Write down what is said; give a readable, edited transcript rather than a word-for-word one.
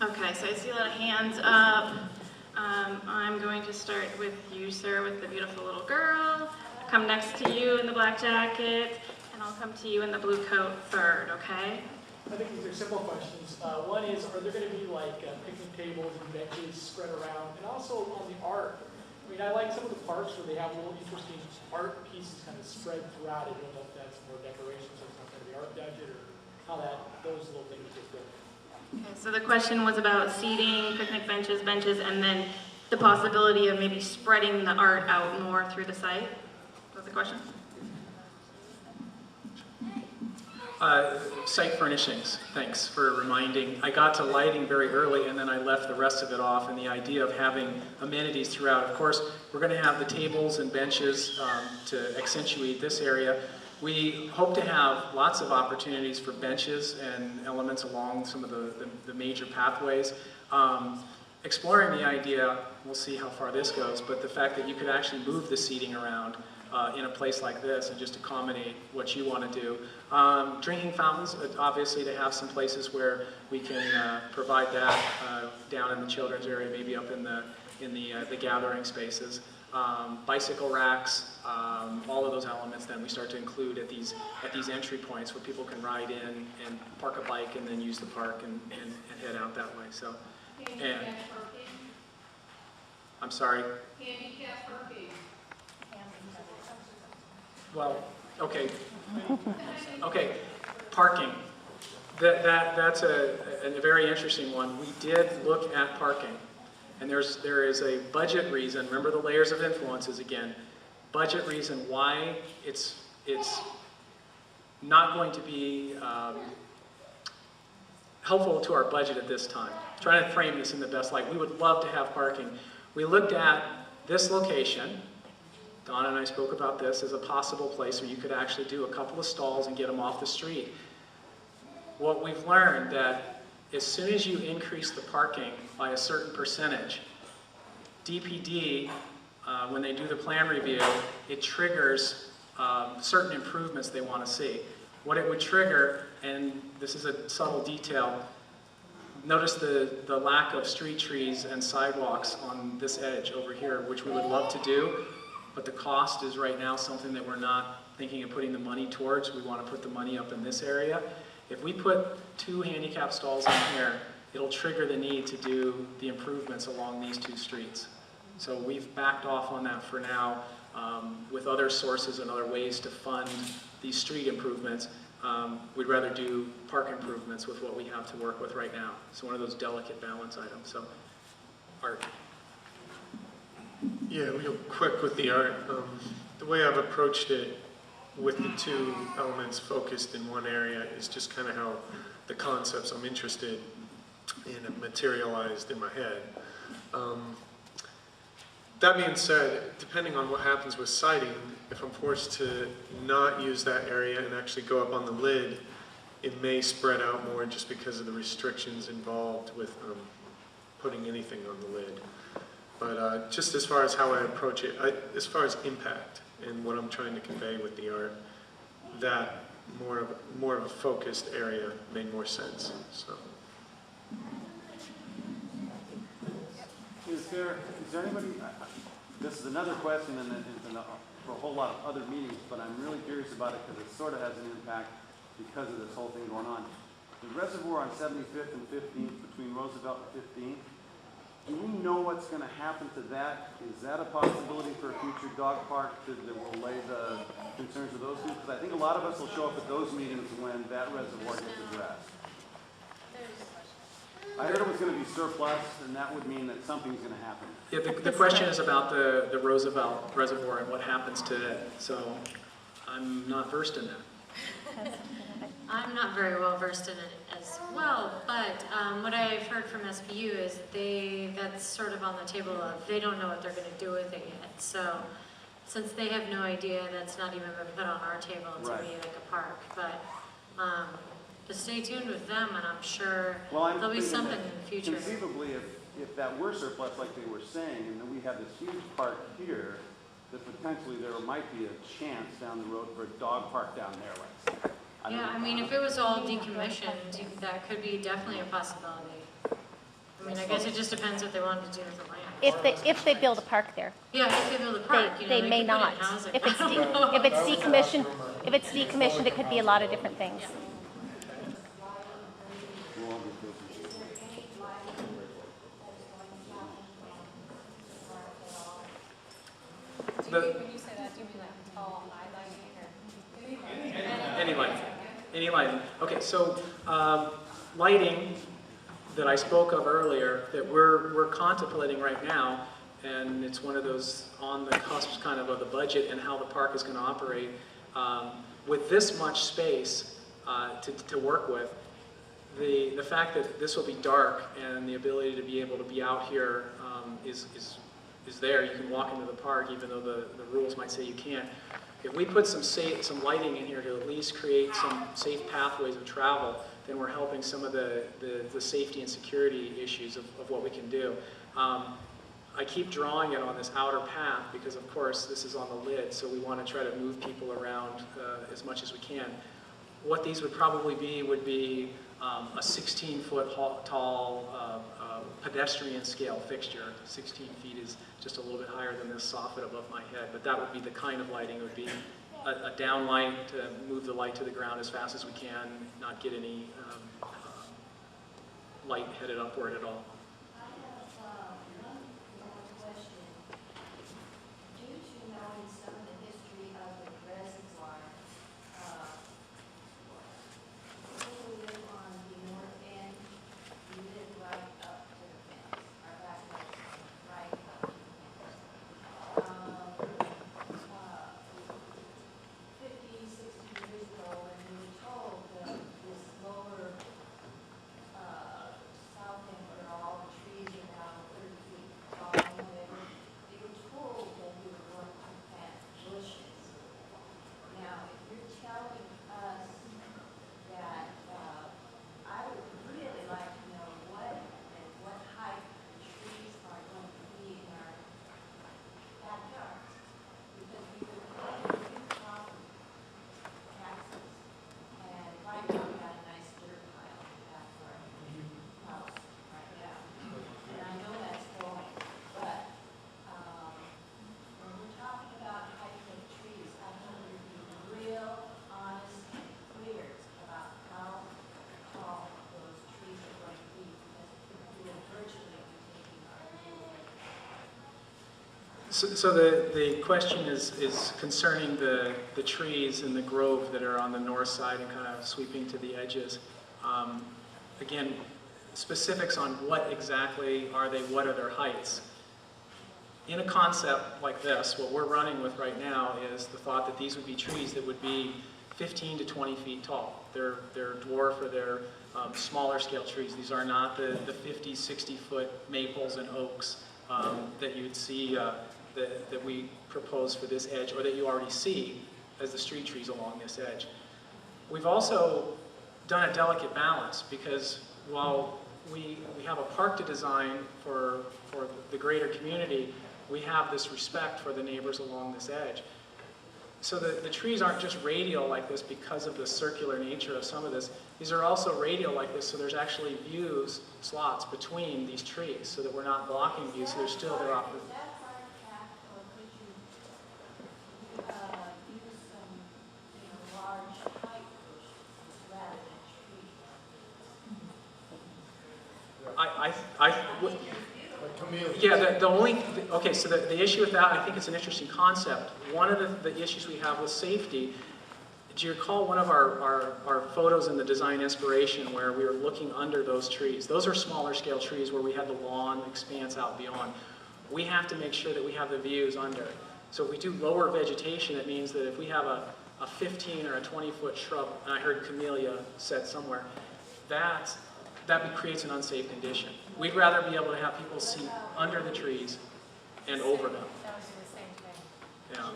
Okay, so I see a lot of hands up. I'm going to start with you, sir, with the beautiful little girl. Come next to you in the black jacket, and I'll come to you in the blue coat third, okay? I think these are simple questions. One is, are there going to be like picnic tables and benches spread around? And also on the art. I mean, I like some of the parks where they have little interesting art pieces kind of spread throughout. I don't know if that's more decoration, so it's not going to be art budget, or how those little things just go. Okay, so the question was about seating, picnic benches, and then the possibility of maybe spreading the art out more through the site. Was the question? Site furnishings, thanks for reminding. I got to lighting very early and then I left the rest of it off, and the idea of having amenities throughout. Of course, we're going to have the tables and benches to accentuate this area. We hope to have lots of opportunities for benches and elements along some of the major pathways. Exploring the idea, we'll see how far this goes, but the fact that you could actually move the seating around in a place like this and just accommodate what you want to do. Drinking fountains, obviously, to have some places where we can provide that down in the children's area, maybe up in the gathering spaces. Bicycle racks, all of those elements then we start to include at these entry points where people can ride in and park a bike and then use the park and head out that way. So, and I'm sorry. Handicap parking. Well, okay. Okay, parking. That's a very interesting one. We did look at parking, and there is a budget reason. Remember the layers of influences again. Budget reason why it's not going to be helpful to our budget at this time. Trying to frame this in the best light. We would love to have parking. We looked at this location. Donna and I spoke about this as a possible place where you could actually do a couple of stalls and get them off the street. What we've learned that as soon as you increase the parking by a certain percentage, DPD, when they do the plan review, it triggers certain improvements they want to see. What it would trigger, and this is a subtle detail, notice the lack of street trees and sidewalks on this edge over here, which we would love to do. But the cost is right now something that we're not thinking of putting the money towards. We want to put the money up in this area. If we put 2 handicap stalls in here, it'll trigger the need to do the improvements along these 2 streets. So we've backed off on that for now with other sources and other ways to fund these street improvements. We'd rather do park improvements with what we have to work with right now. It's one of those delicate balance items. So, Art. Yeah, real quick with the art. The way I've approached it with the 2 elements focused in one area is just kind of how the concepts I'm interested in have materialized in my head. That being said, depending on what happens with siting, if I'm forced to not use that area and actually go up on the lid, it may spread out more just because of the restrictions involved with putting anything on the lid. But just as far as how I approach it, as far as impact and what I'm trying to convey with the art, that more of a focused area made more sense. So. Is there anybody, this is another question and for a whole lot of other meetings, but I'm really curious about it because it sort of has an impact because of this whole thing going on. The reservoir on 75th and 15th, between Roosevelt and 15th, do we know what's going to happen to that? Is that a possibility for a future dog park that will lay the concerns of those two? Because I think a lot of us will show up at those meetings when that reservoir gets addressed. I heard it was going to be surplus, and that would mean that something's going to happen. Yeah, the question is about the Roosevelt Reservoir and what happens to it. So I'm not versed in that. I'm not very well versed in it as well, but what I've heard from SBU is that's sort of on the table of they don't know what they're going to do with it yet. So since they have no idea, that's not even been put on our table to be like a park. But just stay tuned with them, and I'm sure there'll be something in the future. Conceivably, if that were surplus like they were saying, and then we have this huge park here, that potentially there might be a chance down the road for a dog park down there, let's say. Yeah, I mean, if it was all decommissioned, that could be definitely a possibility. I mean, I guess it just depends what they want to do with the land. If they build a park there. Yeah, if they build a park, you know, They they may could put not. in housing. If it's I don't know. if it's decommissioned, it could be a lot of different things. We'll all get filthy. When you say that, do you mean like tall, high lighting or? Any lighting, any lighting. Okay, so lighting that I spoke of earlier that we're contemplating right now, and it's one of those on the cusp kind of the budget and how the park is going to operate. With this much space to work with, the fact that this will be dark and the ability to be able to be out here is there. You can walk into the park even though the rules might say you can't. If we put some lighting in here to at least create some safe pathways of travel, then we're helping some of the safety and security issues of what we can do. I keep drawing it on this outer path because, of course, this is on the lid, so we want to try to move people around as much as we can. What these would probably be would be a 16-foot tall pedestrian scale fixture. 16 feet is just a little bit higher than this soffit above my head, but that would be the kind of lighting. It would be a down light to move the light to the ground as fast as we can, not get any light headed upward at all. Due to knowing some of the history of the reservoir, people who live on the north end, we live right up to the fence. Our back is right up to the fence. 50, 60 years ago, when we were told that this lower south end where all the trees are now 30 feet tall and whatever, they were told that we were going to plant bushes. Now, if you're telling us that, I would really like to know what height the trees are going to be in our backyards. Because we were paying big property taxes, and right now we got a nice dirt pile in the back of our house right now. And I know that's going, but, when we're talking about height of trees, I want you to be real honest and clear about how tall those trees are going to be, because we will virtually be taking our view away. So the question is concerning the trees in the grove that are on the north side and kind of sweeping to the edges. Again, specifics on what exactly are they, what are their heights. In a concept like this, what we're running with right now is the thought that these would be trees that would be 15 to 20 feet tall. They're dwarf or they're smaller scale trees. These are not the 50, 60 foot maples and oaks that you'd see that we propose for this edge, or that you already see as the street trees along this edge. We've also done a delicate balance because while we have a park to design for the greater community, we have this respect for the neighbors along this edge. So the trees aren't just radial like this because of the circular nature of some of this. These are also radial like this, so there's actually views, slots between these trees so that we're not blocking views, so there's still there. Is that part capped, or could you, use some, large height bushes rather than trees? Yeah, the only, okay, so the issue with that, I think it's an interesting concept. One of the issues we have with safety, do you recall one of our photos in the design inspiration where we were looking under those trees? Those are smaller scale trees where we had the lawn expanse out beyond. We have to make sure that we have the views under. So if we do lower vegetation, it means that if we have a 15 or a 20-foot shrub, and I heard camellia said somewhere, that creates an unsafe condition. We'd rather be able to have people see under the trees and over them. That was the same thing. Yeah.